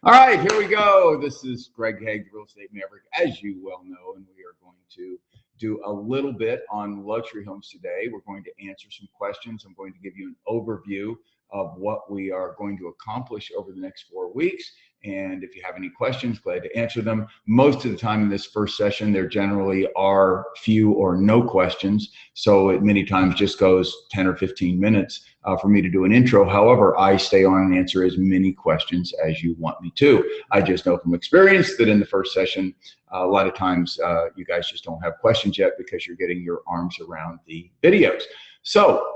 All right, here we go. This is Greg Hague, Real Estate Maverick, as you well know, and we are going to do a little bit on luxury homes today. We're going to answer some questions. I'm going to give you an overview of what we are going to accomplish over the next 4 weeks. And if you have any questions, glad to answer them. Most of the time in this first session, there generally are few or no questions. So it many times just goes 10 or 15 minutes for me to do an intro. However, I stay on and answer as many questions as you want me to. I just know from experience that in the first session, a lot of times you guys just don't have questions yet because you're getting your arms around the videos. So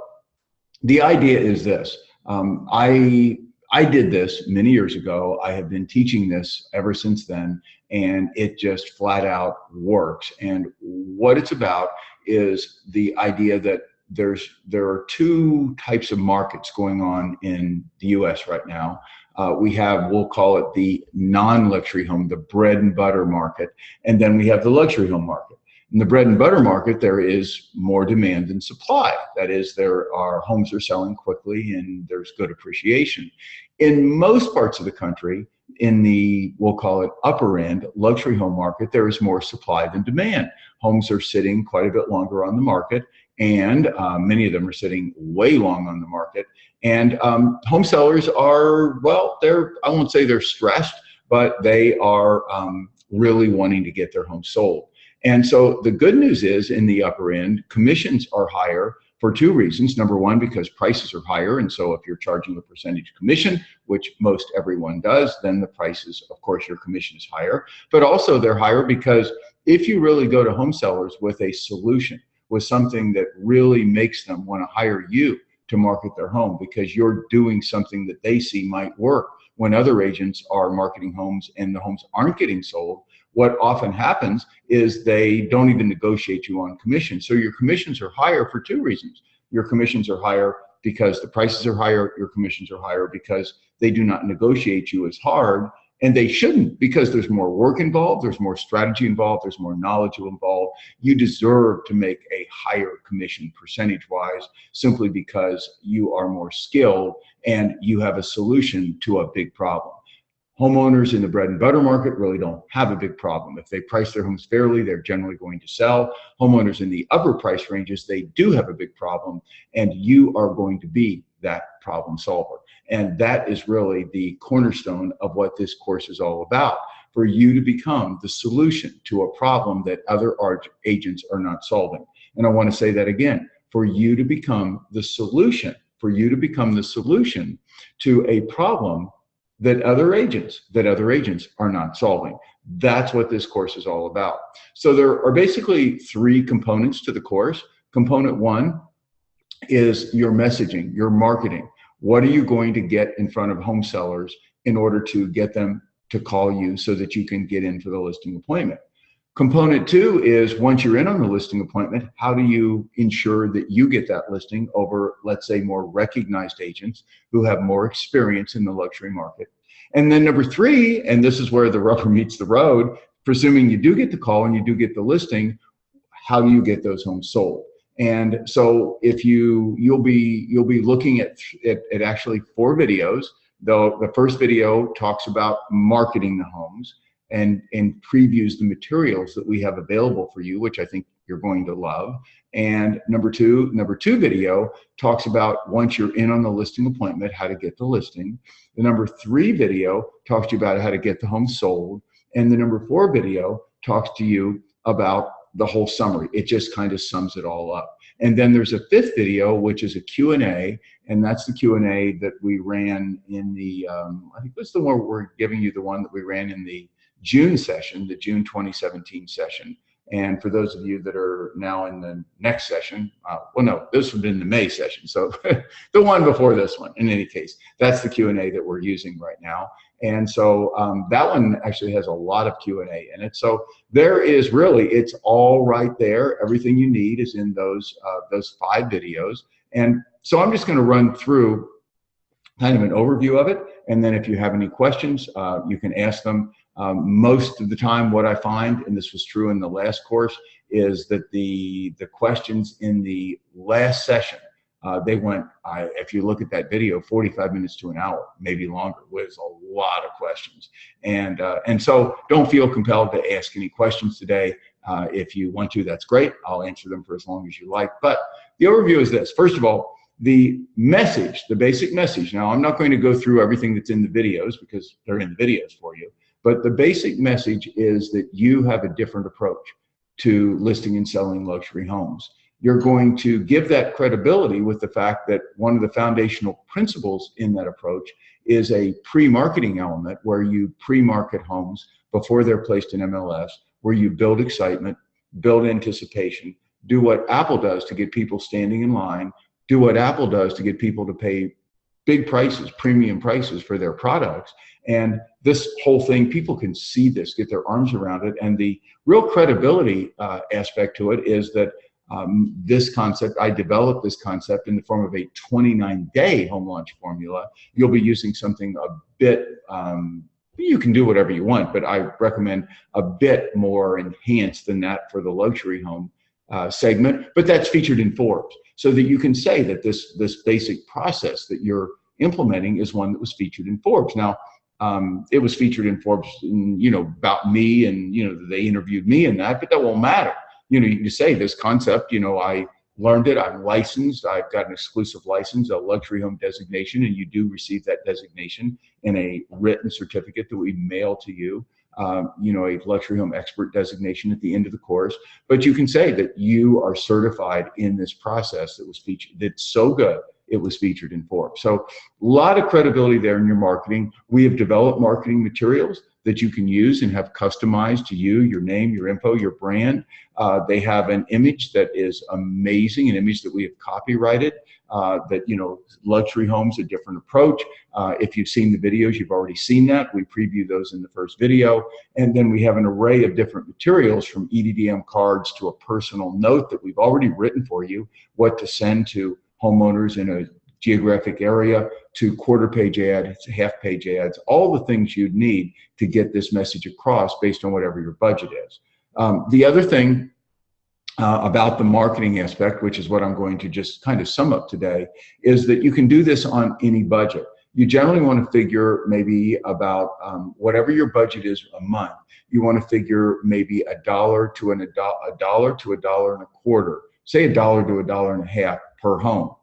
the idea is this. I did this many years ago. I have been teaching this ever since then, and it just flat out works. And what it's about is the idea that there are two types of markets going on in the US right now. We have, we'll call it the non-luxury home, the bread and butter market, and then we have the luxury home market. In the bread and butter market, there is more demand than supply. That is, there are homes are selling quickly and there's good appreciation. In most parts of the country, in the, we'll call it upper end luxury home market, there is more supply than demand. Homes are sitting quite a bit longer on the market, and many of them are sitting way long on the market. And home sellers are, well, I won't say they're stressed, but they are really wanting to get their home sold. And so the good news is in the upper end, commissions are higher for two reasons. Number one, because prices are higher. And so if you're charging a percentage commission, which most everyone does, then the prices, of course, your commission is higher. But also they're higher because if you really go to home sellers with a solution, with something that really makes them want to hire you to market their home because you're doing something that they see might work when other agents are marketing homes and the homes aren't getting sold, what often happens is they don't even negotiate you on commission. So your commissions are higher for two reasons. Your commissions are higher because the prices are higher. Your commissions are higher because they do not negotiate you as hard, and they shouldn't, because there's more work involved, there's more strategy involved, there's more knowledge involved. You deserve to make a higher commission percentage-wise simply because you are more skilled and you have a solution to a big problem. Homeowners in the bread and butter market really don't have a big problem. If they price their homes fairly, they're generally going to sell. Homeowners in the upper price ranges, they do have a big problem, and you are going to be that problem solver. And that is really the cornerstone of what this course is all about, for you to become the solution to a problem that other agents are not solving. And I want to say that again, for you to become the solution, to a problem that other agents are not solving. That's what this course is all about. So there are basically three components to the course. Component one is your messaging, your marketing. What are you going to get in front of home sellers in order to get them to call you so that you can get in for the listing appointment? Component two is, once you're in on the listing appointment, how do you ensure that you get that listing over, let's say, more recognized agents who have more experience in the luxury market? And then number three, and this is where the rubber meets the road, presuming you do get the call and you do get the listing, how do you get those homes sold? And so if you'll be looking at actually 4 videos. Though the first video talks about marketing the homes and previews the materials that we have available for you, which I think you're going to love. And number two video talks about, once you're in on the listing appointment, how to get the listing. The number 3 video talks to you about how to get the home sold. And the number 4 video talks to you about the whole summary. It just kind of sums it all up. And then there's a 5th video, which is a Q&A, and that's the Q&A that we ran in the, I think that's the one we're giving you, the one that we ran in the June session, the June 2017 session. And for those of you that are now in the next session, well, no, this would have been the May session. So the one before this one, in any case, that's the Q&A that we're using right now. And so that one actually has a lot of Q&A in it. So there is really, it's all right there. Everything you need is in those 5 videos. And so I'm just going to run through kind of an overview of it. And then if you have any questions, you can ask them. Most of the time what I find, and this was true in the last course, is that the questions in the last session They went, if you look at that video, 45 minutes to an hour, maybe longer. It was a lot of questions. And so don't feel compelled to ask any questions today. If you want to, that's great. I'll answer them for as long as you like. But the overview is this. First of all, the message, the basic message. Now, I'm not going to go through everything that's in the videos because they're in the videos for you. But the basic message is that you have a different approach to listing and selling luxury homes. You're going to give that credibility with the fact that one of the foundational principles in that approach is a pre-marketing element where you pre-market homes before they're placed in MLS, where you build excitement, build anticipation, do what Apple does to get people standing in line, do what Apple does to get people to pay big prices, premium prices for their products. And this whole thing, people can see this, get their arms around it. And the real credibility aspect to it is that this concept, I developed this concept in the form of a 29-day home launch formula. You'll be using something a bit, you can do whatever you want, but I recommend a bit more enhanced than that for the luxury home segment, but that's featured in Forbes. So that you can say that this basic process that you're implementing is one that was featured in Forbes. Now, it was featured in Forbes, about me, and they interviewed me in that, but that won't matter. You can say this concept. I learned it. I'm licensed. I've got an exclusive license, a luxury home designation, and you do receive that designation in a written certificate that we mail to you. A luxury home expert designation at the end of the course. But you can say that you are certified in this process that was featured, that's so good, it was featured in Forbes. So a lot of credibility there in your marketing. We have developed marketing materials that you can use and have customized to you, your name, your info, your brand. They have an image that is amazing, an image that we have copyrighted, luxury homes, a different approach. If you've seen the videos, you've already seen that. We preview those in the first video. And then we have an array of different materials, from EDDM cards to a personal note that we've already written for you, what to send to homeowners in a geographic area, to quarter-page ads, half-page ads, all the things you'd need to get this message across based on whatever your budget is. The other thing about the marketing aspect, which is what I'm going to just kind of sum up today, is that you can do this on any budget. You generally want to figure maybe about whatever your budget is a month. You want to figure maybe $1 to $1.25, say $1 to $1.50 per home.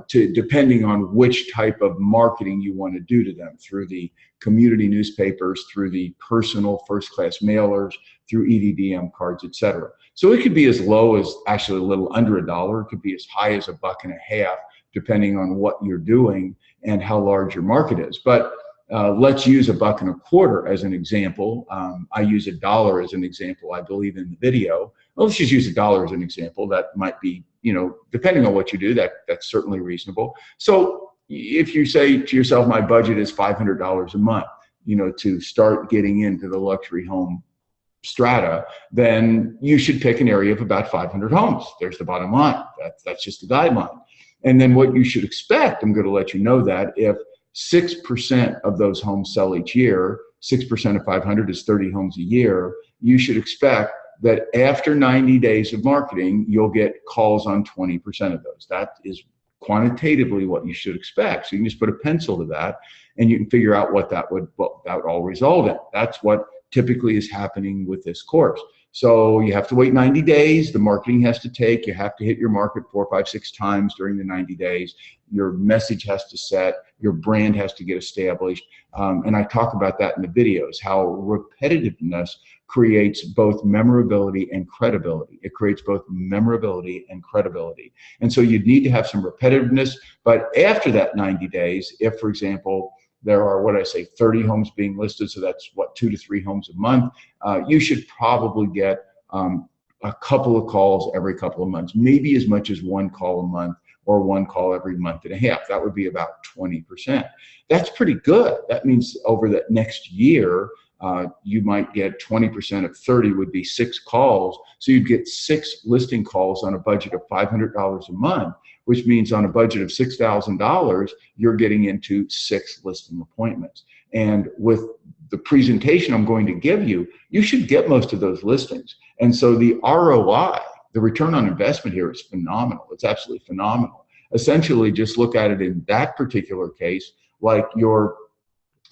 Depending on which type of marketing you want to do to them, through the community newspapers, through the personal first-class mailers, through EDDM cards, etc. So it could be as low as actually a little under $1. It could be as high as $1.50, depending on what you're doing and how large your market is. But let's use $1.25 as an example. I use $1 as an example, I believe, in the video. Well, let's just use $1 as an example. That might be, depending on what you do, that's certainly reasonable. So if you say to yourself, my budget is $500 a month, to start getting into the luxury home strata, then you should pick an area of about 500 homes. There's the bottom line. That's just the guideline. And then what you should expect, I'm going to let you know that if 6% of those homes sell each year, 6% of 500 is 30 homes a year, you should expect that after 90 days of marketing, you'll get calls on 20% of those. That is quantitatively what you should expect. So you can just put a pencil to that, and you can figure out what that would all result in. That's what typically is happening with this course. So you have to wait 90 days. The marketing has to take. You have to hit your market 4, 5, 6 times during the 90 days. Your message has to set. Your brand has to get established. And I talk about that in the videos, how repetitiveness creates both memorability and credibility. It creates both memorability and credibility. And so you need to have some repetitiveness. But after that 90 days, if, for example, there are, 30 homes being listed, so that's 2 to 3 homes a month, you should probably get a couple of calls every couple of months, maybe as much as 1 call a month or 1 call every month and a half. That would be about 20%. That's pretty good. That means over the next year, you might get 20% of 30 would be 6 calls. So you'd get 6 listing calls on a budget of $500 a month, which means on a budget of $6,000, you're getting into 6 listing appointments. And with the presentation I'm going to give you, you should get most of those listings. And so the ROI, the return on investment here, is phenomenal. It's absolutely phenomenal. essentially just look at it in that particular case, like your,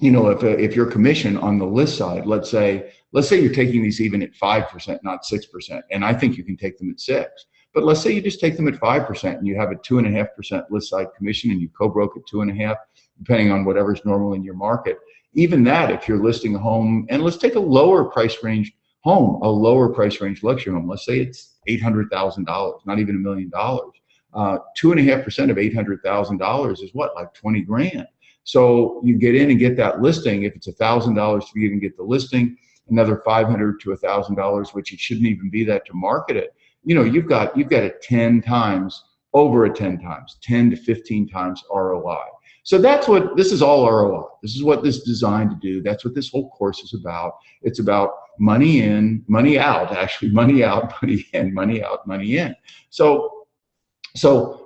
if your commission on the list side, let's say you're taking these even at 5%, not 6%, and I think you can take them at 6%. But let's say you just take them at 5% and you have a 2.5% list side commission and you co-broke at 2.5%, depending on whatever's normal in your market. Even that, if you're listing a home, and let's take a lower price range home, a lower price range luxury home, let's say it's $800,000, not even $1 million. 2.5% of $800,000 is what, like 20 grand. So you get in and get that listing. If it's $1,000 to even get the listing, another $500 to $1,000, which it shouldn't even be that to market it. You've got a 10 times, over a 10 times, 10 to 15 times ROI. So this is all ROI. This is what this is designed to do. That's what this whole course is about. It's about money in, money out, actually money out, money in, money out, money in. So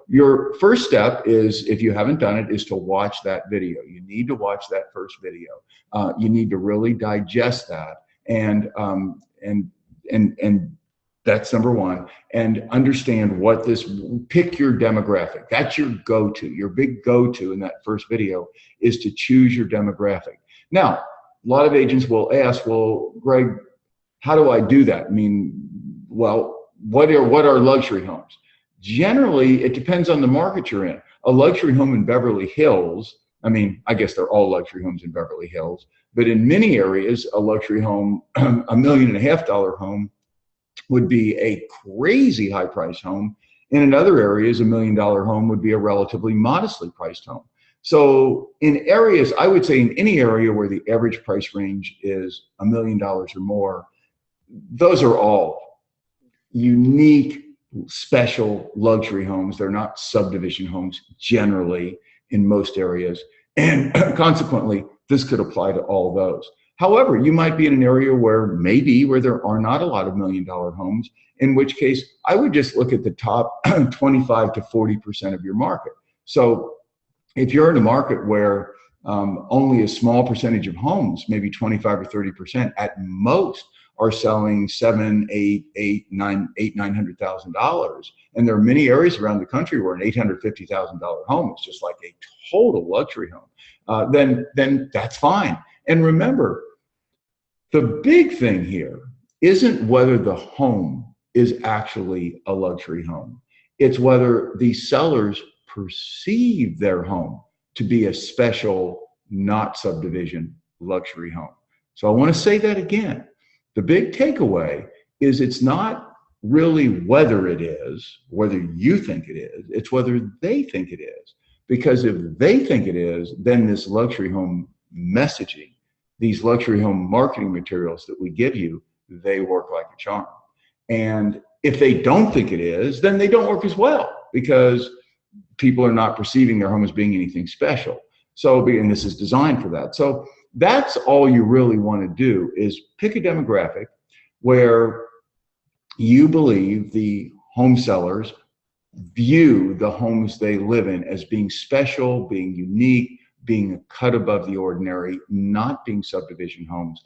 your first step is, if you haven't done it, is to watch that video. You need to watch that first video. You need to really digest that, and that's number one. And understand what pick your demographic. That's your go-to. Your big go-to in that first video is to choose your demographic. Now, a lot of agents will ask, well, Greg, how do I do that? I mean, well, what are luxury homes? Generally, it depends on the market you're in. A luxury home in Beverly Hills, I mean, I guess they're all luxury homes in Beverly Hills, but in many areas, a luxury home, $1.5 million home, would be a crazy high priced home. And in other areas, $1 million home would be a relatively modestly priced home. So in areas, I would say in any area where the average price range is $1 million or more, those are all unique, special luxury homes. They're not subdivision homes generally in most areas. And consequently, this could apply to all those. However, you might be in an area where there are not a lot of $1 million homes, in which case I would just look at the top 25 to 40% of your market. So if you're in a market where only a small percentage of homes, maybe 25 or 30% at most, are selling $900,000, and there are many areas around the country where an $850,000 home is just like a total luxury home, then that's fine. And remember, the big thing here isn't whether the home is actually a luxury home. It's whether the sellers perceive their home to be a special, not subdivision luxury home. So I want to say that again. The big takeaway is it's not really whether it is, whether you think it is, it's whether they think it is. Because if they think it is, then this luxury home messaging, these luxury home marketing materials that we give you, they work like a charm. And if they don't think it is, then they don't work as well, because people are not perceiving their home as being anything special. So, and this is designed for that. So that's all you really want to do, is pick a demographic where you believe the home sellers view the homes they live in as being special, being unique, being a cut above the ordinary, not being subdivision homes,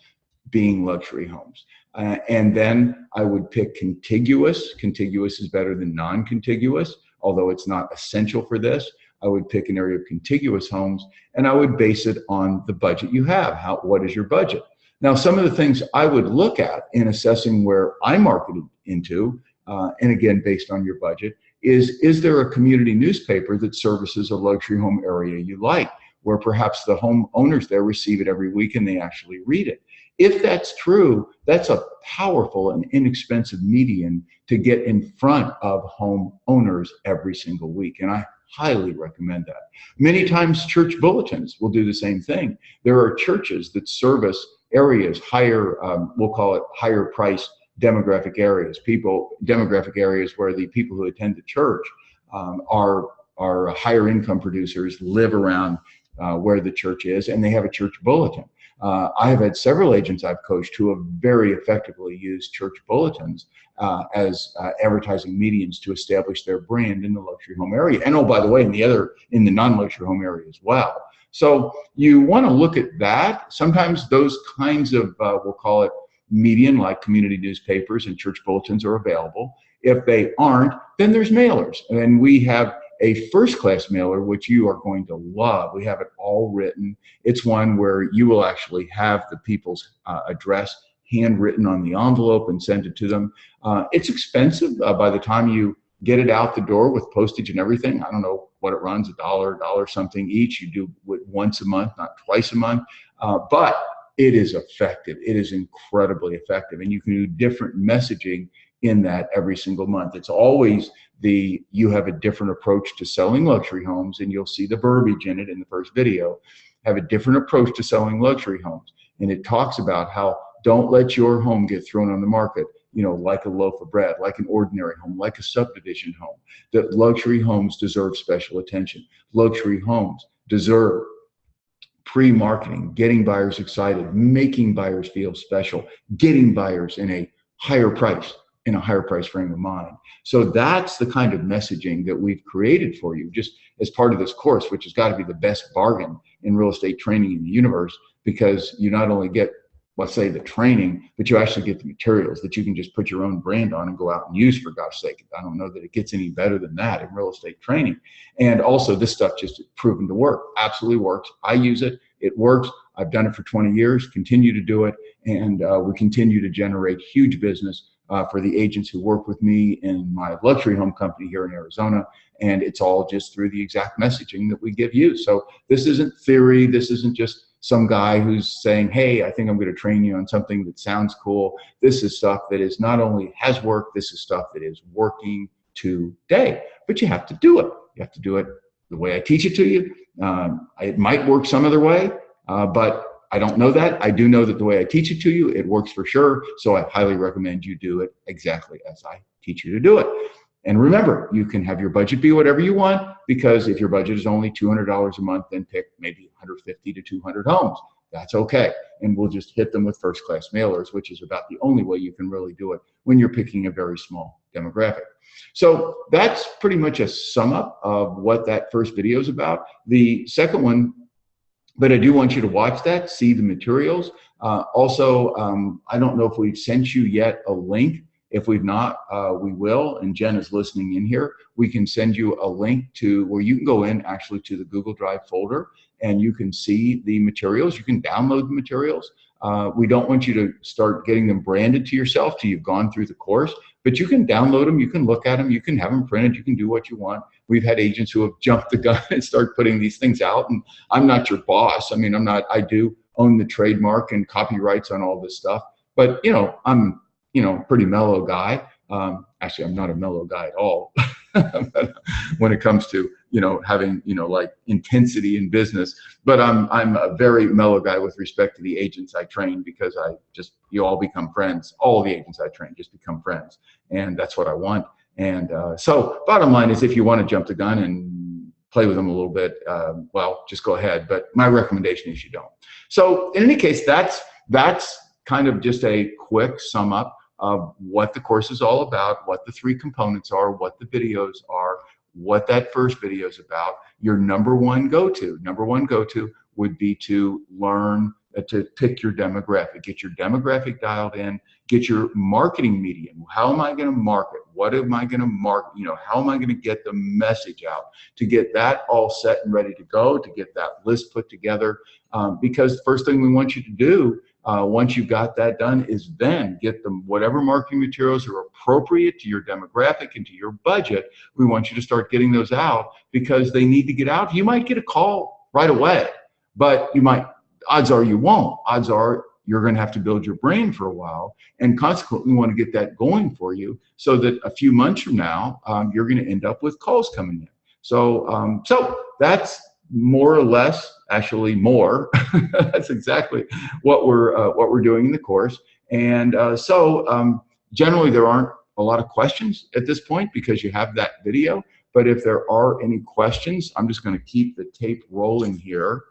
being luxury homes. And then I would pick contiguous. Contiguous is better than non-contiguous, although it's not essential for this. I would pick an area of contiguous homes, and I would base it on the budget you have. What is your budget? Now, some of the things I would look at in assessing where I marketed into, and again, based on your budget, is there a community newspaper that services a luxury home area you like, where perhaps the homeowners there receive it every week and they actually read it? If that's true, that's a powerful and inexpensive medium to get in front of homeowners every single week. And I highly recommend that. Many times church bulletins will do the same thing. There are churches that service areas, higher, we'll call it higher price demographic areas, demographic areas where the people who attend the church are higher income producers, live around where the church is, and they have a church bulletin. I have had several agents I've coached who have very effectively used church bulletins as advertising mediums to establish their brand in the luxury home area. And oh, by the way, in the non-luxury home area as well. So you want to look at that. Sometimes those kinds of, we'll call it medium, like community newspapers and church bulletins, are available. If they aren't, then there's mailers. And we have a first class mailer, which you are going to love. We have it all written. It's one where you will actually have the people's address handwritten on the envelope and send it to them. It's expensive by the time you get it out the door with postage and everything. I don't know what it runs, $1 something each. You do it once a month, not twice a month, but it is effective. It is incredibly effective, and you can do different messaging in that every single month. It's always you have a different approach to selling luxury homes, and you'll see the verbiage in it in the first video. Have a different approach to selling luxury homes, and it talks about how don't let your home get thrown on the market, you know, like a loaf of bread, like an ordinary home, like a subdivision home. That luxury homes deserve special attention. Luxury homes deserve pre-marketing, getting buyers excited, making buyers feel special, getting buyers in a higher price frame of mind. So that's the kind of messaging that we've created for you just as part of this course, which has got to be the best bargain in real estate training in the universe, because you not only get, let's say, the training, but you actually get the materials that you can just put your own brand on and go out and use, for gosh sake. I don't know that it gets any better than that in real estate training. And also this stuff just proven to work, absolutely works. I use it, it works. I've done it for 20 years, continue to do it. And we continue to generate huge business for the agents who work with me in my luxury home company here in Arizona. And it's all just through the exact messaging that we give you. So this isn't theory. This isn't just some guy who's saying, hey, I think I'm going to train you on something that sounds cool. This is stuff that is not only has worked, this is stuff that is working today. But you have to do it. You have to do it the way I teach it to you. It might work some other way, but I don't know that. I do know that the way I teach it to you, it works for sure. So I highly recommend you do it exactly as I teach you to do it. And remember, you can have your budget be whatever you want, because if your budget is only $200 a month, then pick maybe 150 to 200 homes. That's okay. And we'll just hit them with first class mailers, which is about the only way you can really do it when you're picking a very small demographic. So that's pretty much a sum up of what that first video is about. The second one, but I do want you to watch that, see the materials. Also, I don't know if we've sent you yet a link. If we've not, we will, and Jen is listening in here. We can send you a link to where you can go in actually to the Google Drive folder, and you can see the materials. You can download the materials. We don't want you to start getting them branded to yourself till you've gone through the course, but you can download them, you can look at them, you can have them printed, you can do what you want. We've had agents who have jumped the gun and start putting these things out, and I'm not your boss. I mean, I do own the trademark and copyrights on all this stuff, but I'm pretty mellow guy. Actually, I'm not a mellow guy at all when it comes to, having, like intensity in business, but I'm a very mellow guy with respect to the agents I train, because you all become friends. All the agents I train just become friends, and that's what I want. And so bottom line is, if you want to jump the gun and play with them a little bit, well, just go ahead. But my recommendation is you don't. So in any case, that's kind of just a quick sum up of what the course is all about, what the three components are, what the videos are, what that first video is about. Your number one go-to would be to learn to pick your demographic, get your demographic dialed in, get your marketing medium. How am I going to market? What am I going to market? How am I going to get the message out? To get that all set and ready to go, to get that list put together, because the first thing we want you to do once you've got that done is then get them whatever marketing materials are appropriate to your demographic and to your budget. We want you to start getting those out, because they need to get out. You might get a call right away, but odds are you won't. Odds are you're going to have to build your brain for a while, and consequently we want to get that going for you so that a few months from now you're going to end up with calls coming in. So that's more or less, actually more. That's exactly what we're doing in the course. And generally there aren't a lot of questions at this point, because you have that video. But if there are any questions, I'm just going to keep the tape rolling here.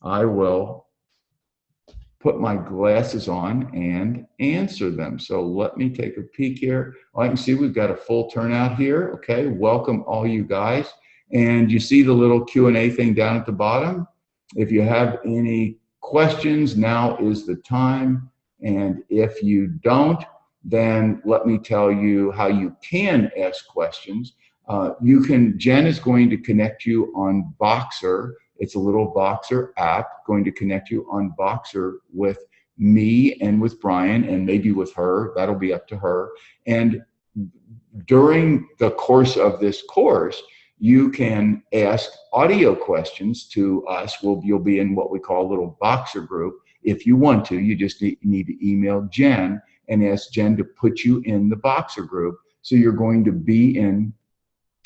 I will put my glasses on and answer them. So let me take a peek here. Well, I can see we've got a full turnout here. Okay, welcome all you guys. And you see the little Q&A thing down at the bottom. If you have any questions, now is the time. And if you don't, then let me tell you how you can ask questions. Jen is going to connect you on Boxer. It's a little Boxer app going to connect you on Boxer with me and with Brian and maybe with her. That'll be up to her. And during the course of this course, you can ask audio questions to us. You'll be in what we call a little Boxer group. If you want to, you just need to email Jen and ask Jen to put you in the Boxer group. So you're going to be in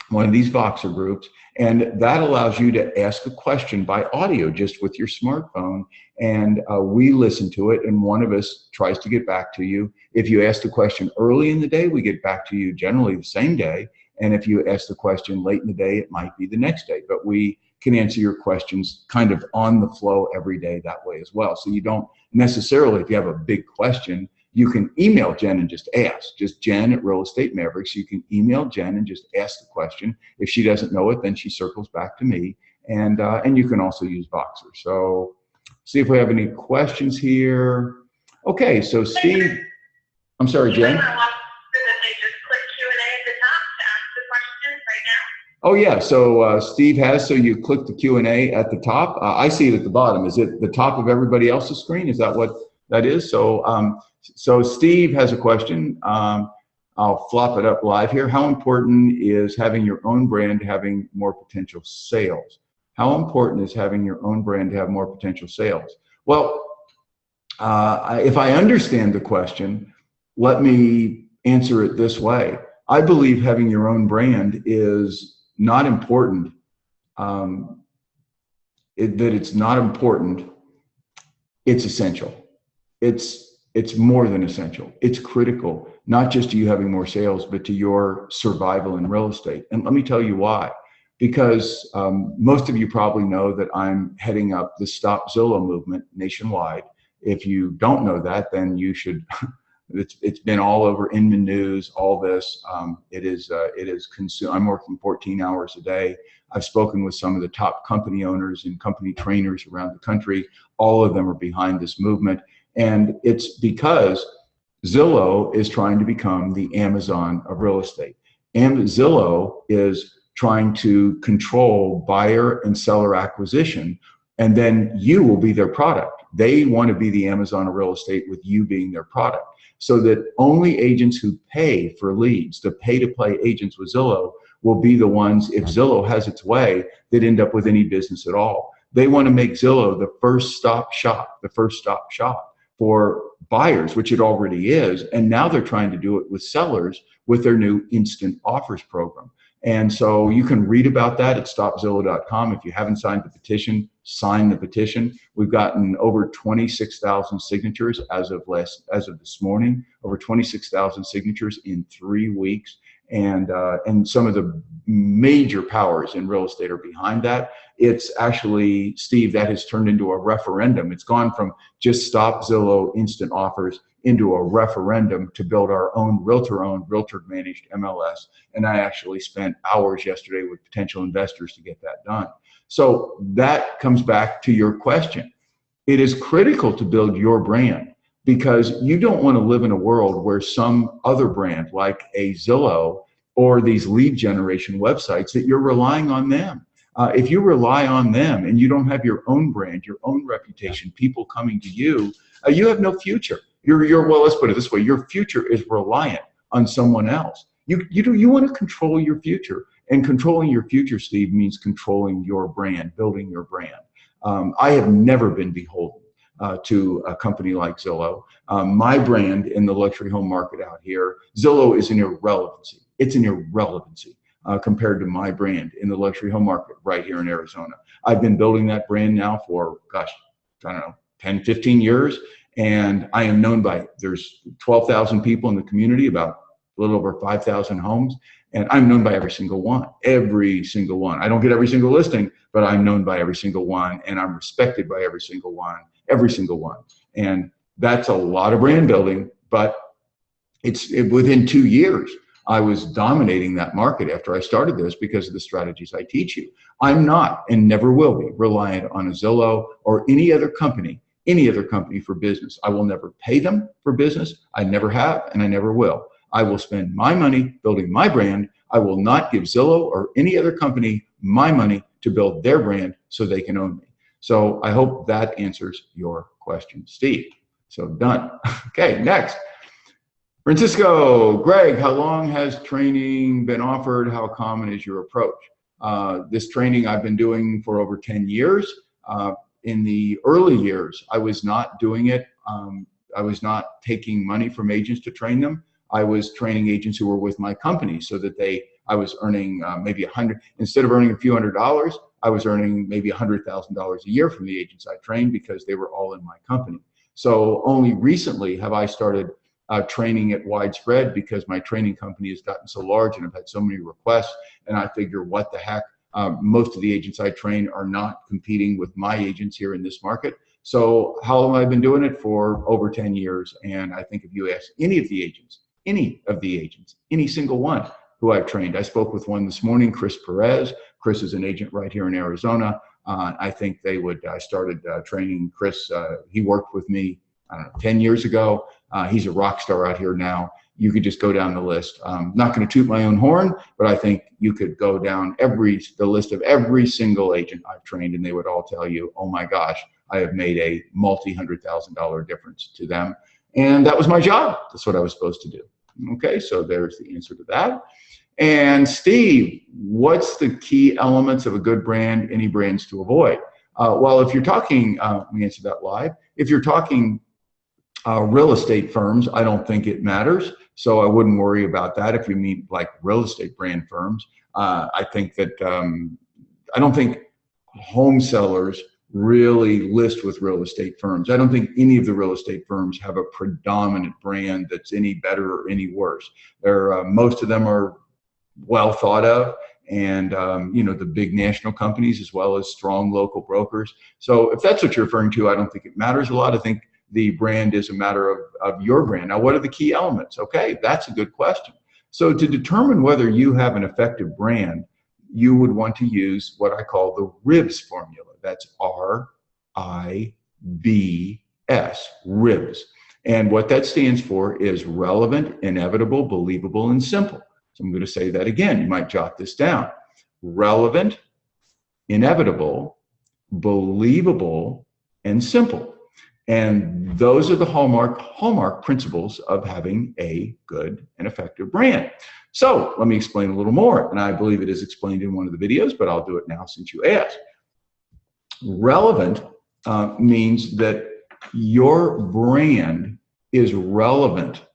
one of these Boxer groups, and that allows you to ask a question by audio just with your smartphone, and we listen to it, and one of us tries to get back to you. If you ask the question early in the day, we get back to you generally the same day, and if you ask the question late in the day, it might be the next day, but we can answer your questions kind of on the flow every day that way as well. So you don't necessarily, if you have a big question, you can email Jen and just ask, just Jen at Real Estate Mavericks. You can email Jen and just ask the question. If she doesn't know it, then she circles back to me. And you can also use Boxer. So see if we have any questions here. Okay, so Steve, I'm sorry, Jen. Oh yeah, so Steve has, so you click the Q&A at the top. I see it at the bottom. Is it the top of everybody else's screen? Is that what that is? So so Steve has a question. I'll flop it up live here. How important is having your own brand having more potential sales? How important is having your own brand to have more potential sales? Well, if I understand the question, let me answer it this way. I believe having your own brand is not important, that it's not important, it's essential. It's more than essential. It's critical, not just to you having more sales, but to your survival in real estate. And let me tell you why. Because most of you probably know that I'm heading up the Stop Zillow movement nationwide. If you don't know that, then you should. It's been all over Inman News, all this. It is consumed. I'm working 14 hours a day. I've spoken with some of the top company owners and company trainers around the country. All of them are behind this movement. And it's because Zillow is trying to become the Amazon of real estate. And Zillow is trying to control buyer and seller acquisition, and then you will be their product. They want to be the Amazon of real estate with you being their product, so that only agents who pay for leads, the pay-to-play agents with Zillow, will be the ones, if Zillow has its way, that end up with any business at all. They want to make Zillow the first stop shop for buyers, which it already is, and now they're trying to do it with sellers with their new instant offers program. And so you can read about that at stopzillow.com. If you haven't signed the petition, sign the petition. We've gotten over 26,000 signatures as of this morning, over 26,000 signatures in 3 weeks. And some of the major powers in real estate are behind that. It's actually, Steve, that has turned into a referendum. It's gone from just Stop Zillow instant offers into a referendum to build our own realtor-owned, realtor-managed MLS. And I actually spent hours yesterday with potential investors to get that done. So that comes back to your question. It is critical to build your brand, because you don't want to live in a world where some other brand like a Zillow or these lead generation websites, that you're relying on them. If you rely on them and you don't have your own brand, your own reputation, people coming to you, you have no future. Well, let's put it this way, your future is reliant on someone else. You want to control your future, and controlling your future, Steve, means controlling your brand, building your brand. I have never been beholden to a company like Zillow. My brand in the luxury home market out here, Zillow is an irrelevancy. It's an irrelevancy compared to my brand in the luxury home market right here in Arizona. I've been building that brand now for, gosh, I don't know, 10, 15 years. And I am known by, there's 12,000 people in the community, about a little over 5,000 homes. And I'm known by every single one. I don't get every single listing, but I'm known by every single one, and I'm respected by every single one. And that's a lot of brand building, but within 2 years, I was dominating that market after I started this because of the strategies I teach you. I'm not, and never will be, reliant on a Zillow or any other company for business. I will never pay them for business. I never have, and I never will. I will spend my money building my brand. I will not give Zillow or any other company my money to build their brand so they can own me. So I hope that answers your question, Steve. So done. Okay, next. Francisco, Greg, how long has training been offered? How common is your approach? This training I've been doing for over 10 years. In the early years, I was not doing it. I was not taking money from agents to train them. I was training agents who were with my company so that I was earning maybe instead of earning a few $100s, I was earning maybe $100,000 a year from the agents I trained because they were all in my company. So only recently have I started training it widespread because my training company has gotten so large and I've had so many requests, and I figure what the heck, most of the agents I train are not competing with my agents here in this market. So how long have I been doing it? For over 10 years. And I think if you ask any of the agents, any single one who I've trained, I spoke with one this morning, Chris Perez. Chris is an agent right here in Arizona. I think they would, I started training Chris. He worked with me 10 years ago. He's a rock star out here now. You could just go down the list. I'm not going to toot my own horn, but I think you could go down the list of every single agent I've trained, and they would all tell you, oh my gosh, I have made a multi-$100,000 difference to them. And that was my job. That's what I was supposed to do. Okay, so there's the answer to that. And Steve, what's the key elements of a good brand, any brands to avoid? Well, if you're talking, let me answer that live. If you're talking real estate firms, I don't think it matters. So I wouldn't worry about that if you mean like real estate brand firms. I think that, I don't think home sellers really list with real estate firms. I don't think any of the real estate firms have a predominant brand that's any better or any worse. Most of them are well thought of, and you know, the big national companies as well as strong local brokers. So if that's what you're referring to, I don't think it matters a lot. I think the brand is a matter of your brand. Now, what are the key elements? Okay, that's a good question. So to determine whether you have an effective brand, you would want to use what I call the RIBS formula. That's R-I-B-S, RIBS. And what that stands for is relevant, inevitable, believable, and simple. So I'm going to say that again. You might jot this down. Relevant, inevitable, believable, and simple. And those are the hallmark principles of having a good and effective brand. So let me explain a little more. And I believe it is explained in one of the videos, but I'll do it now since you asked. Relevant means that your brand is relevant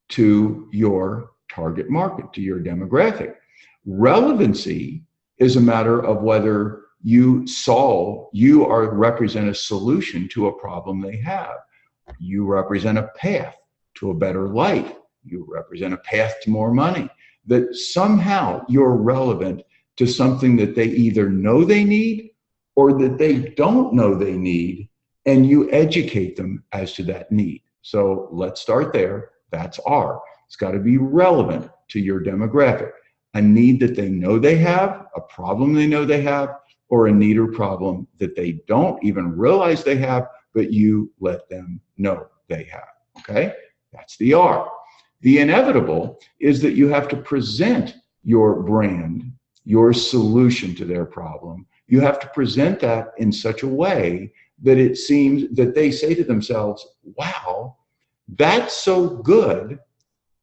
to your target market, to your demographic. Relevancy is a matter of whether you represent a solution to a problem they have. You represent a path to a better life. You represent a path to more money. That somehow you're relevant to something that they either know they need or that they don't know they need, and you educate them as to that need. So let's start there. That's R. It's got to be relevant to your demographic. A need that they know they have, a problem they know they have, or a need or problem that they don't even realize they have, but you let them know they have. Okay? That's the R. The inevitable is that you have to present your brand, your solution to their problem. You have to present that in such a way that it seems that they say to themselves, wow, that's so good,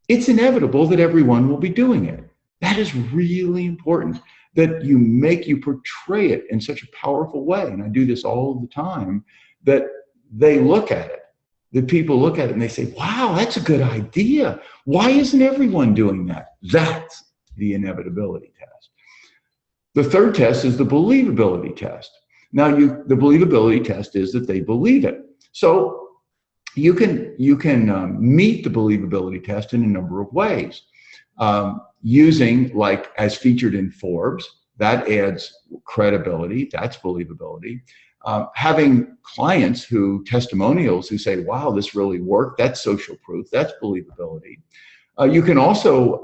it's inevitable that everyone will be doing it. That is really important, that you portray it in such a powerful way. And I do this all the time, that they look at it, that people look at it and they say, wow, that's a good idea. Why isn't everyone doing that? That's the inevitability test. The third test is the believability test. Now, the believability test is that they believe it. So you can meet the believability test in a number of ways. Using, like, as featured in Forbes, that adds credibility, that's believability. Having clients testimonials who say, wow, this really worked, that's social proof, that's believability. You can also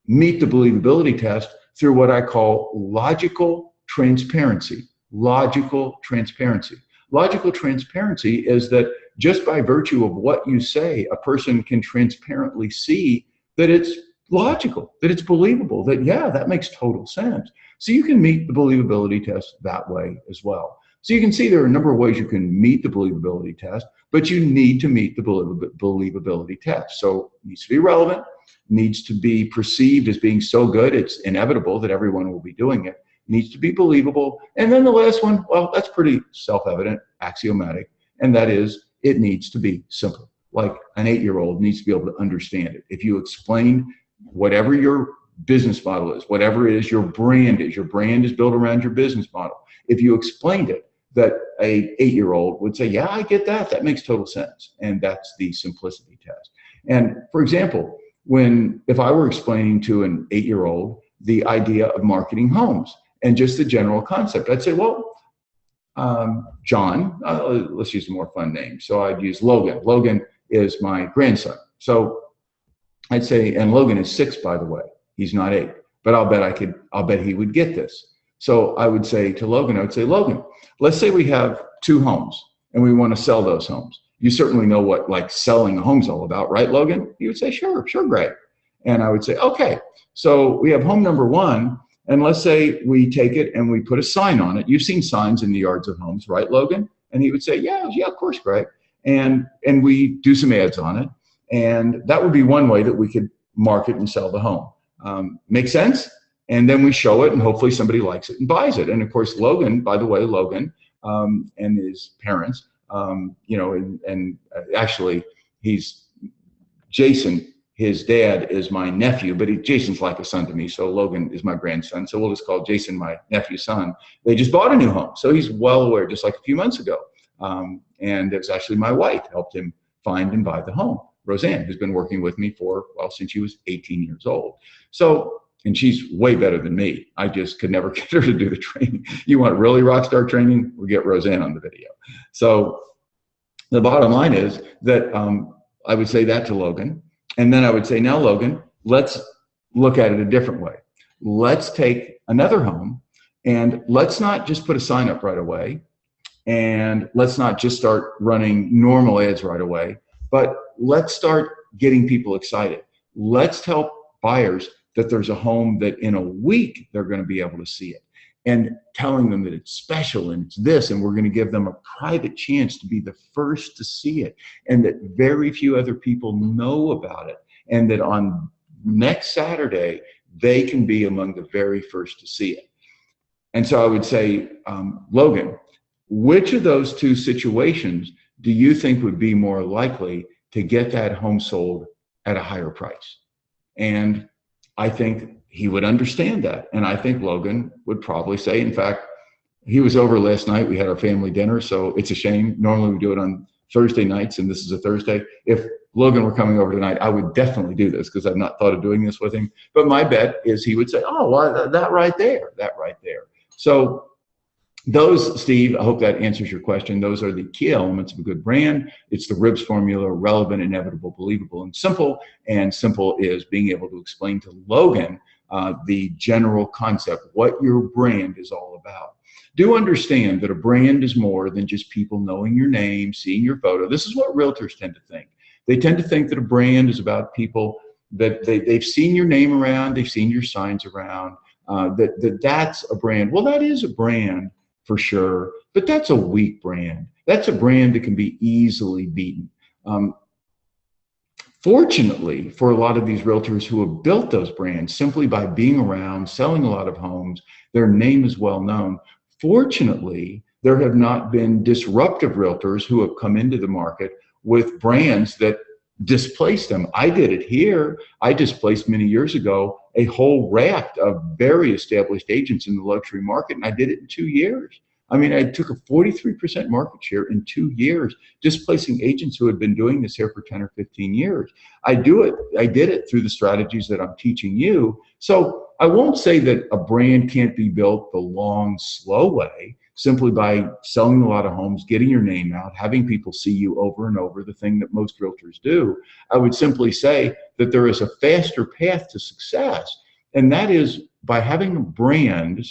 meet the believability test through what I call logical transparency. Logical transparency. Logical transparency is that just by virtue of what you say, a person can transparently see that it's logical, that it's believable, that, yeah, that makes total sense. So you can meet the believability test that way as well. So you can see there are a number of ways you can meet the believability test, but you need to meet the believability test. So it needs to be relevant, needs to be perceived as being so good it's inevitable that everyone will be doing it, needs to be believable. And then the last one, well, that's pretty self-evident, axiomatic, and that is it needs to be simple. Like an 8-year-old needs to be able to understand it. If you explain whatever your business model is, whatever it is your brand is built around your business model. If you explained it, that a 8-year-old would say, yeah, I get that. That makes total sense. And that's the simplicity test. And for example, if I were explaining to an 8-year-old the idea of marketing homes and just the general concept, I'd say, well, John, let's use a more fun name. So I'd use Logan. Logan is my grandson. So I'd say, and Logan is 6, by the way. He's not 8, but I'll bet he would get this. So I would say to Logan, Logan, let's say we have 2 homes and we want to sell those homes. You certainly know what like selling a home's all about, right, Logan? He would say, sure, Greg. And I would say, okay, so we have home number 1, and let's say we take it and we put a sign on it. You've seen signs in the yards of homes, right, Logan? And he would say, yeah, of course, Greg. And we do some ads on it. And that would be one way that we could market and sell the home. Make sense? And then we show it and hopefully somebody likes it and buys it. And of course, Logan, by the way, Logan and his parents, actually he's Jason, his dad is my nephew, but Jason's like a son to me. So Logan is my grandson. So we'll just call Jason my nephew's son. They just bought a new home. So he's well aware, just like a few months ago. And it was actually my wife helped him find and buy the home. Roseanne, who's been working with me since she was 18 years old. So, and she's way better than me. I just could never get her to do the training. You want really rock star training? We'll get Roseanne on the video. So the bottom line is that I would say that to Logan. And then I would say, now, Logan, let's look at it a different way. Let's take another home and let's not just put a sign up right away. And let's not just start running normal ads right away, but let's start getting people excited. Let's tell buyers that there's a home that in a week they're going to be able to see it, and telling them that it's special and it's this, and we're going to give them a private chance to be the first to see it, and that very few other people know about it, and that on next Saturday they can be among the very first to see it. And so I would say, Logan, which of those 2 situations do you think would be more likely to get that home sold at a higher price? And I think he would understand that. And I think Logan would probably say, in fact, he was over last night. We had our family dinner, so it's a shame. Normally we do it on Thursday nights, and this is a Thursday. If Logan were coming over tonight, I would definitely do this because I've not thought of doing this with him. But my bet is he would say, oh, well, that right there. So those, Steve, I hope that answers your question. Those are the key elements of a good brand. It's the RIBS formula: relevant, inevitable, believable, and simple. And simple is being able to explain to Logan the general concept, what your brand is all about. Do understand that a brand is more than just people knowing your name, seeing your photo. This is what realtors tend to think. They tend to think that a brand is about people that they've seen your name around, they've seen your signs around, that's a brand. Well, that is a brand for sure, but that's a weak brand. That's a brand that can be easily beaten. Fortunately, for a lot of these realtors who have built those brands simply by being around, selling a lot of homes, their name is well known. Fortunately, there have not been disruptive realtors who have come into the market with brands that displace them. I did it here. I displaced many years ago a whole raft of very established agents in the luxury market, and I did it in 2 years. I mean, I took a 43% market share in 2 years, displacing agents who had been doing this here for 10 or 15 years. I did it through the strategies that I'm teaching you. So I won't say that a brand can't be built the long, slow way, simply by selling a lot of homes, getting your name out, having people see you over and over, the thing that most realtors do. I would simply say that there is a faster path to success, and that is by having a brand,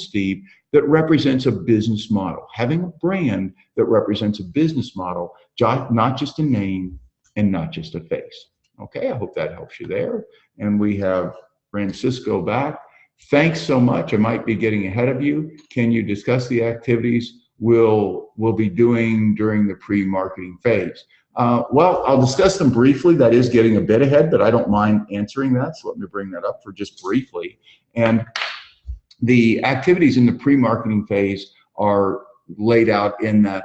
Steve, that represents a business model, having a brand that represents a business model, not just a name and not just a face. Okay, I hope that helps you there. And we have Francisco back. Thanks so much. I might be getting ahead of you. Can you discuss the activities we'll be doing during the pre-marketing phase? Well, I'll discuss them briefly. That is getting a bit ahead, but I don't mind answering that. So let me bring that up for just briefly. And the activities in the pre-marketing phase are laid out in that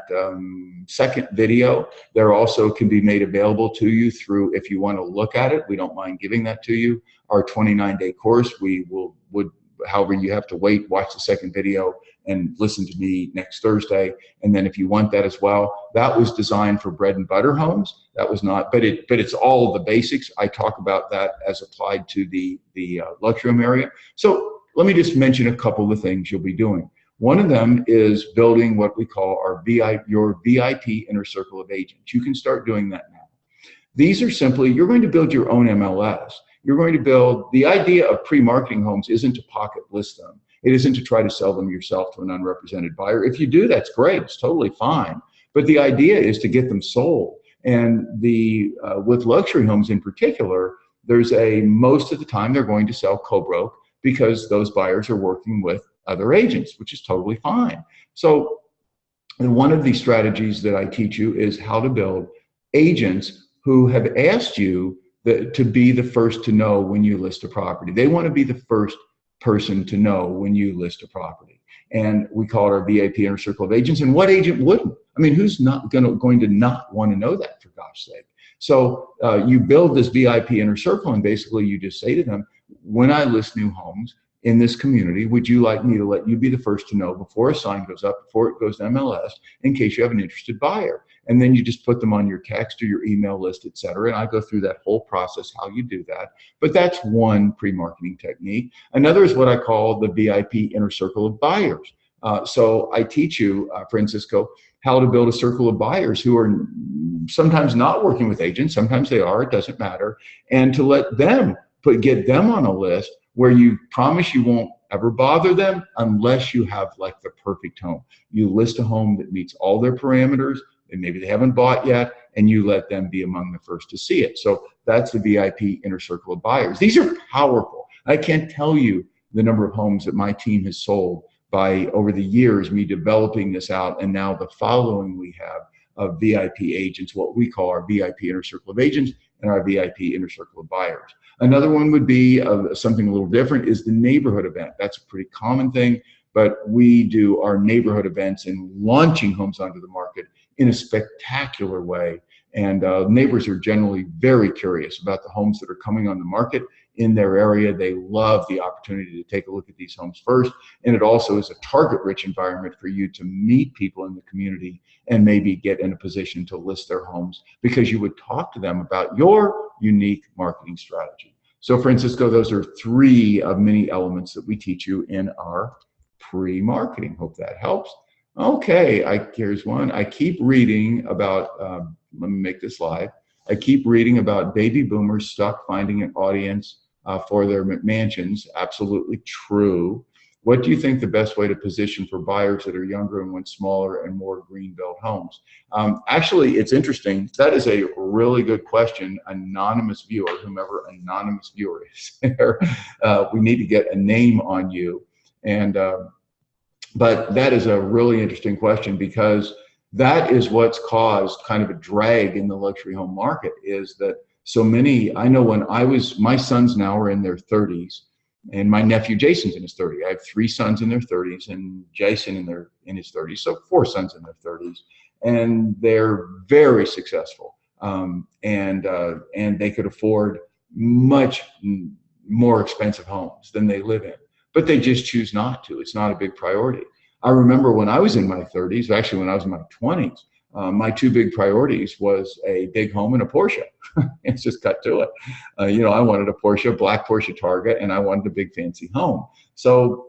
second video. There also can be made available to you through, if you want to look at it, we don't mind giving that to you. Our 29-day course, however, you have to wait, watch the second video and listen to me next Thursday. And then if you want that as well, that was designed for bread and butter homes. That was not, but it's all the basics. I talk about that as applied to the luxury home area. So let me just mention a couple of the things you'll be doing. One of them is building what we call your VIP inner circle of agents. You can start doing that now. These are simply, you're going to build your own MLS. You're going to build, the idea of pre-marketing homes isn't to pocket list them. It isn't to try to sell them yourself to an unrepresented buyer. If you do, that's great. It's totally fine. But the idea is to get them sold. And with luxury homes in particular, most of the time they're going to sell co-broke because those buyers are working with other agents, which is totally fine. So one of the strategies that I teach you is how to build agents who have asked you to be the first to know when you list a property. They want to be the first person to know when you list a property. And we call it our VIP inner circle of agents. And what agent wouldn't? I mean, who's not going to not want to know that, for gosh sake? So you build this VIP inner circle, and basically you just say to them, when I list new homes in this community, would you like me to let you be the first to know before a sign goes up, before it goes to MLS, in case you have an interested buyer? And then you just put them on your text or your email list, et cetera. And I go through that whole process, how you do that. But that's one pre-marketing technique. Another is what I call the VIP inner circle of buyers. So I teach you, Francisco, how to build a circle of buyers who are sometimes not working with agents, sometimes they are, it doesn't matter, and to let them get them on a list where you promise you won't ever bother them unless you have like the perfect home. You list a home that meets all their parameters, and maybe they haven't bought yet, and you let them be among the first to see it. So that's the VIP inner circle of buyers. These are powerful. I can't tell you the number of homes that my team has sold by over the years, me developing this out, and now the following we have of VIP agents, what we call our VIP inner circle of agents and our VIP inner circle of buyers. Another one would be something a little different is the neighborhood event. That's a pretty common thing, but we do our neighborhood events and launching homes onto the market in a spectacular way. And neighbors are generally very curious about the homes that are coming on the market in their area. They love the opportunity to take a look at these homes first. And it also is a target-rich environment for you to meet people in the community and maybe get in a position to list their homes because you would talk to them about your unique marketing strategy. So Francisco, those are three of many elements that we teach you in our pre-marketing. Hope that helps. Okay, here's one. I keep reading about, let me make this live. I keep reading about baby boomers stuck finding an audience for their mansions. Absolutely true. What do you think the best way to position for buyers that are younger and want smaller and more greenbelt homes? Actually, it's interesting. That is a really good question. Anonymous viewer, whomever anonymous viewer is there, we need to get a name on you. And but that is a really interesting question because that is what's caused kind of a drag in the luxury home market is that so many, I know when my sons now are in their 30s and my nephew Jason's in his 30s. I have 3 sons in their 30s and Jason in his 30s, so 4 sons in their 30s. And they're very successful and they could afford much more expensive homes than they live in. But they just choose not to. It's not a big priority. I remember when I was in my 30s, actually when I was in my 20s, my 2 big priorities was a big home and a Porsche. It's just cut to it. I wanted a Porsche, black Porsche Targa, and I wanted a big fancy home. So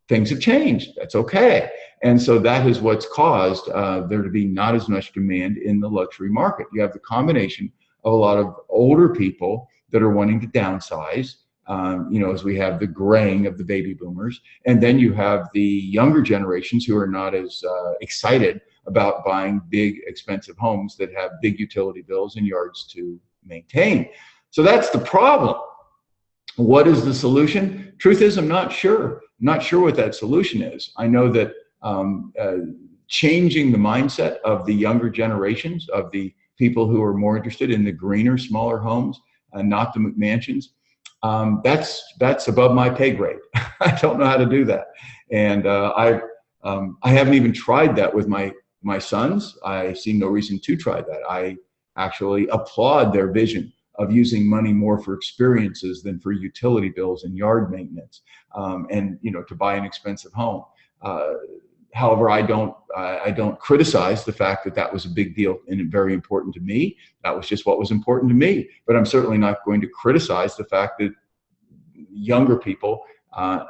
things have changed. That's okay. And so that is what's caused there to be not as much demand in the luxury market. You have the combination of a lot of older people that are wanting to downsize, as we have the graying of the baby boomers. And then you have the younger generations who are not as excited about buying big, expensive homes that have big utility bills and yards to maintain. So that's the problem. What is the solution? Truth is, I'm not sure. I'm not sure what that solution is. I know that changing the mindset of the younger generations, of the people who are more interested in the greener, smaller homes, not the McMansions, that's above my pay grade. I don't know how to do that. And I haven't even tried that with my sons. I see no reason to try that. I actually applaud their vision of using money more for experiences than for utility bills and yard maintenance, and to buy an expensive home. However, I don't criticize the fact that that was a big deal and very important to me. That was just what was important to me. But I'm certainly not going to criticize the fact that younger people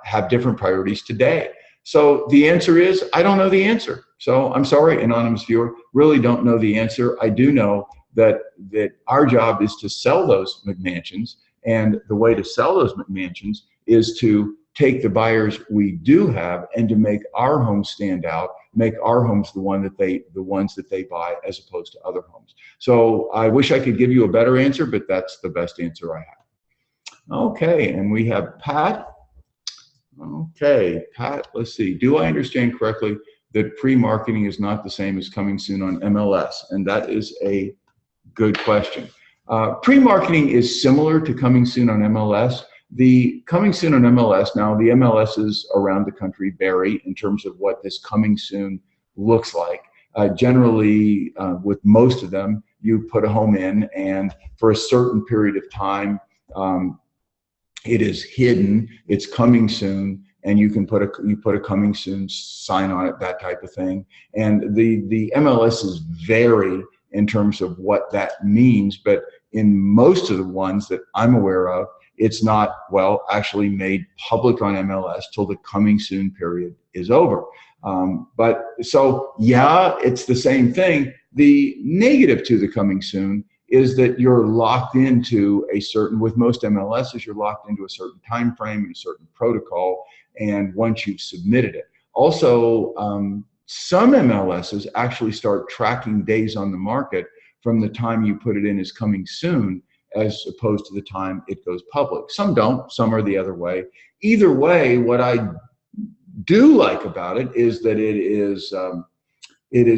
have different priorities today. So the answer is, I don't know the answer. So I'm sorry, anonymous viewer, really don't know the answer. I do know that our job is to sell those McMansions, and the way to sell those McMansions is to take the buyers we do have and to make our homes stand out, make our homes the ones that they buy as opposed to other homes. So I wish I could give you a better answer, but that's the best answer I have. Okay, and we have Pat. Okay, Pat, let's see. Do I understand correctly that pre-marketing is not the same as coming soon on MLS? And that is a good question. Pre-marketing is similar to coming soon on MLS. The coming soon on MLS, now the MLSs around the country vary in terms of what this coming soon looks like. Generally, with most of them, you put a home in, and for a certain period of time, it is hidden, it's coming soon, and you put a coming soon sign on it, that type of thing. And the MLSs vary in terms of what that means, but in most of the ones that I'm aware of, it's not, well, actually made public on MLS till the coming soon period is over. But so, yeah, it's the same thing. The negative to the coming soon is that you're locked into a certain, with most MLSs, you're locked into a certain time frame and a certain protocol, and once you've submitted it. Also, some MLSs actually start tracking days on the market from the time you put it in as coming soon, as opposed to the time it goes public. Some don't, some are the other way. Either way, what I do like about it is that it is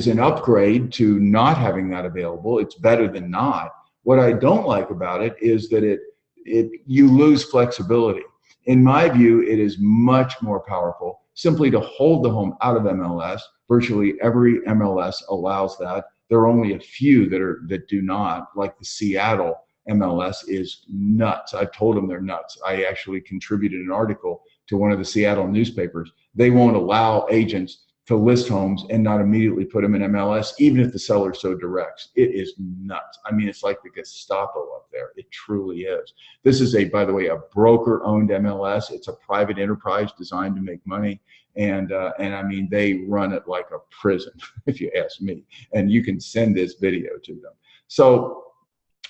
an upgrade to not having that available. It's better than not. What I don't like about it is that you lose flexibility. In my view, it is much more powerful simply to hold the home out of MLS. Virtually every MLS allows that. There are only a few that do not, like the Seattle MLS is nuts. I've told them they're nuts. I actually contributed an article to one of the Seattle newspapers. They won't allow agents to list homes and not immediately put them in MLS, even if the seller so directs. It is nuts. I mean, it's like the Gestapo up there. It truly is. This is by the way, a broker-owned MLS. It's a private enterprise designed to make money. And I mean, they run it like a prison, if you ask me. And you can send this video to them. So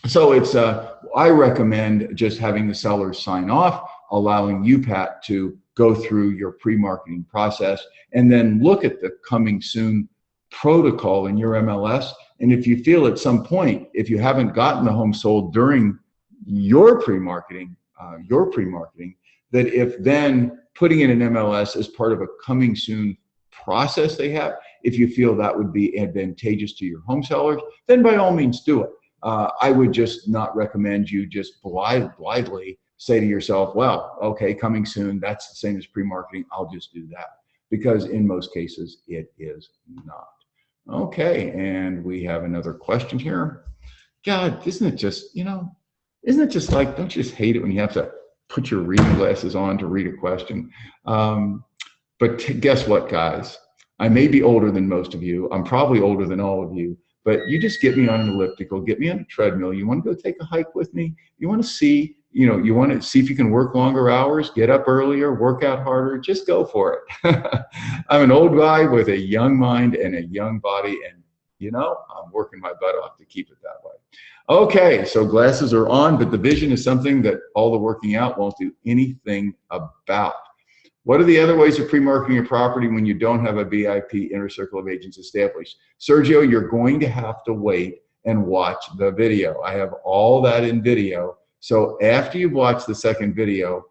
it's, I recommend just having the sellers sign off, allowing you, Pat, to go through your pre-marketing process and then look at the coming soon protocol in your MLS. And if you feel at some point, if you haven't gotten the home sold during your pre-marketing, that if then putting in an MLS as part of a coming soon process they have, if you feel that would be advantageous to your home sellers, then by all means do it. I would just not recommend you just blithely say to yourself, well, okay, coming soon, that's the same as pre-marketing, I'll just do that. Because in most cases, it is not. Okay, and we have another question here. God, isn't it just like, don't you just hate it when you have to put your reading glasses on to read a question? But guess what, guys? I may be older than most of you. I'm probably older than all of you. But you just get me on an elliptical, get me on a treadmill. You want to go take a hike with me? You want to see, you want to see if you can work longer hours, get up earlier, work out harder, just go for it. I'm an old guy with a young mind and a young body, and I'm working my butt off to keep it that way. Okay, so glasses are on, but the vision is something that all the working out won't do anything about. What are the other ways of pre-marketing your property when you don't have a VIP inner circle of agents established? Sergio, you're going to have to wait and watch the video. I have all that in video. So after you've watched the second video,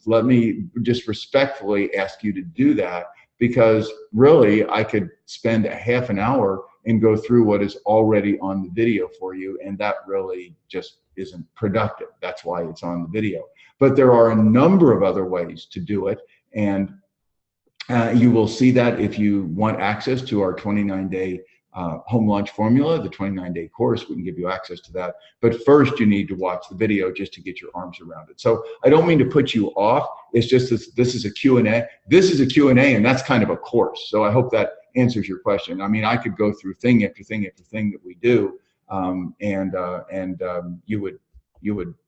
let me just respectfully ask you to do that, because really I could spend a half an hour and go through what is already on the video for you, and that really just isn't productive. That's why it's on the video. But there are a number of other ways to do it, and you will see that if you want access to our 29-day home launch formula, the 29-day course, we can give you access to that. But first you need to watch the video just to get your arms around it. So I don't mean to put you off. It's just this is a Q&A. This is a Q&A, and that's kind of a course. So I hope that answers your question. I mean, I could go through thing after thing after thing that we do,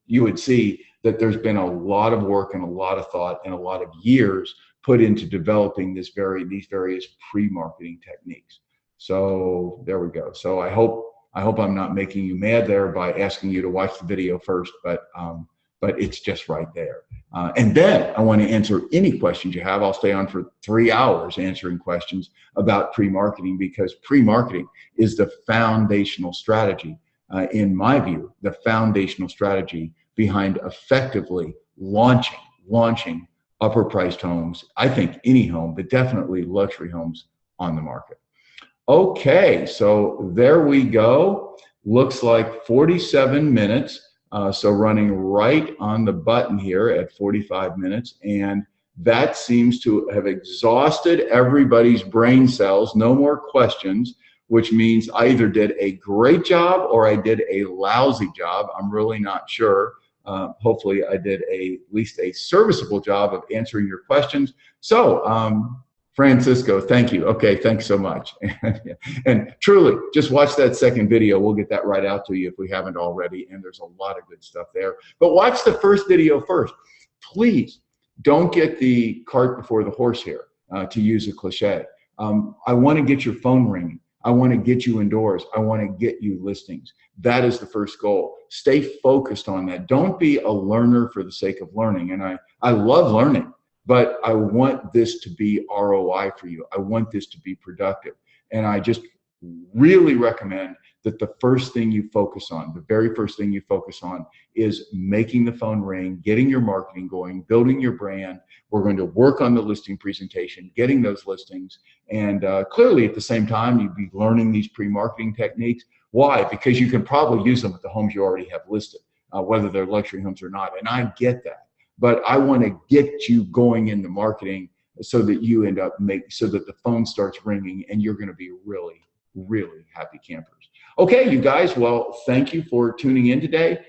you would see that there's been a lot of work and a lot of thought and a lot of years put into developing these various pre-marketing techniques. So there we go. So I hope I'm not making you mad there by asking you to watch the video first, but it's just right there. And then I want to answer any questions you have. I'll stay on for 3 hours answering questions about pre-marketing, because pre-marketing is the foundational strategy, in my view, the foundational strategy behind effectively launching upper priced homes. I think any home, but definitely luxury homes on the market. Okay, so there we go. Looks like 47 minutes. So running right on the button here at 45 minutes. And that seems to have exhausted everybody's brain cells. No more questions, which means I either did a great job or I did a lousy job. I'm really not sure. Hopefully I did at least a serviceable job of answering your questions. So, Francisco, thank you. Okay, thanks so much. And truly, just watch that second video. We'll get that right out to you if we haven't already, and there's a lot of good stuff there. But watch the first video first. Please don't get the cart before the horse here, to use a cliche. I want to get your phone ringing. I want to get you indoors. I want to get you listings. That is the first goal. Stay focused on that. Don't be a learner for the sake of learning. And I love learning, but I want this to be ROI for you. I want this to be productive. And I just really recommend that the first thing you focus on, the very first thing you focus on, is making the phone ring, getting your marketing going, building your brand. We're going to work on the listing presentation, getting those listings. And clearly at the same time, you'd be learning these pre-marketing techniques. Why? Because you can probably use them with the homes you already have listed, whether they're luxury homes or not. And I get that. But I want to get you going in the marketing so that you end up so that the phone starts ringing and you're going to be really, really happy campers. Okay, you guys, well, thank you for tuning in today.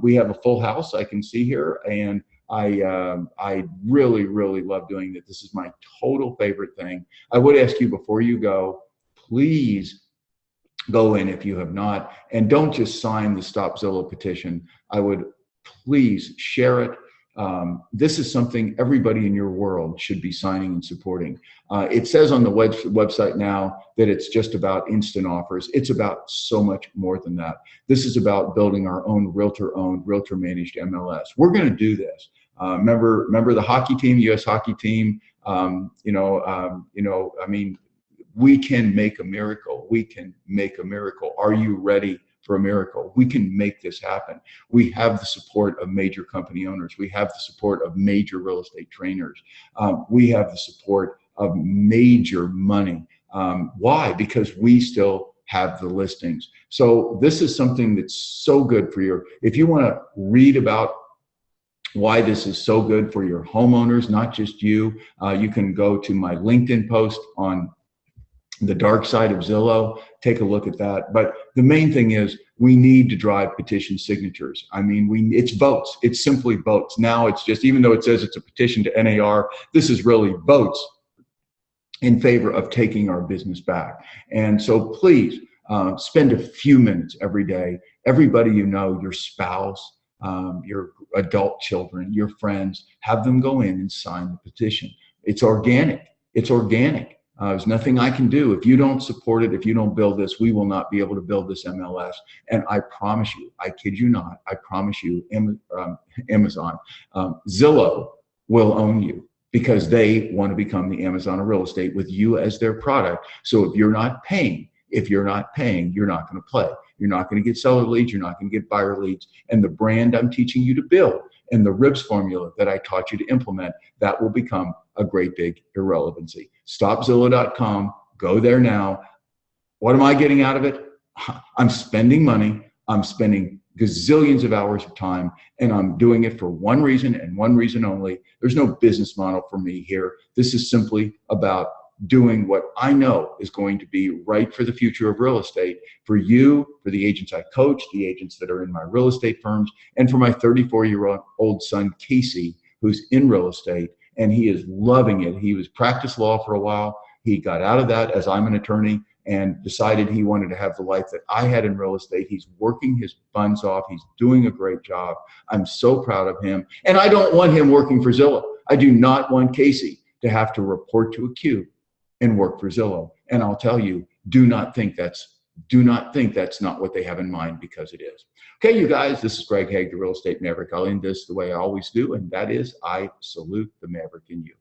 We have a full house, I can see here, and I really, really love doing it. This is my total favorite thing. I would ask you before you go, please go in if you have not, and don't just sign the Stop Zillow petition. I would please share it. This is something everybody in your world should be signing and supporting. It says on the website now that it's just about instant offers. It's about so much more than that. This is about building our own realtor-owned, realtor-managed MLS. We're going to do this. Remember the hockey team, U.S. hockey team. I mean, we can make a miracle. We can make a miracle. Are you ready for a miracle? We can make this happen. We have the support of major company owners. We have the support of major real estate trainers. We have the support of major money. Why? Because we still have the listings. So this is something that's so good for you. If you want to read about why this is so good for your homeowners, not just you, you can go to my LinkedIn post on the dark side of Zillow. Take a look at that. But the main thing is we need to drive petition signatures. I mean, it's votes. It's simply votes. Now it's just, even though it says it's a petition to NAR, this is really votes in favor of taking our business back. And so please spend a few minutes every day. Everybody you know, your spouse, your adult children, your friends, have them go in and sign the petition. It's organic. It's organic. There's nothing I can do. If you don't support it, if you don't build this, we will not be able to build this MLS. And I promise you, I kid you not, I promise you, Amazon, Zillow will own you, because they want to become the Amazon of real estate with you as their product. So if you're not paying, you're not going to play. You're not going to get seller leads. You're not going to get buyer leads. And the brand I'm teaching you to build and the RIBS formula that I taught you to implement, that will become a great big irrelevancy. StopZillow.com. Go there now. What am I getting out of it? I'm spending money. I'm spending gazillions of hours of time, and I'm doing it for one reason and one reason only. There's no business model for me here. This is simply about doing what I know is going to be right for the future of real estate, for you, for the agents I coach, the agents that are in my real estate firms, and for my 34-year-old son, Casey, who's in real estate, and he is loving it. He was practiced law for a while. He got out of that as I'm an attorney and decided he wanted to have the life that I had in real estate. He's working his buns off. He's doing a great job. I'm so proud of him. And I don't want him working for Zillow. I do not want Casey to have to report to a queue and work for Zillow. And I'll tell you, do not think that's not what they have in mind, because it is. Okay, you guys, this is Greg Hague, the Real Estate Maverick. I'll end this the way I always do, and that is I salute the Maverick in you.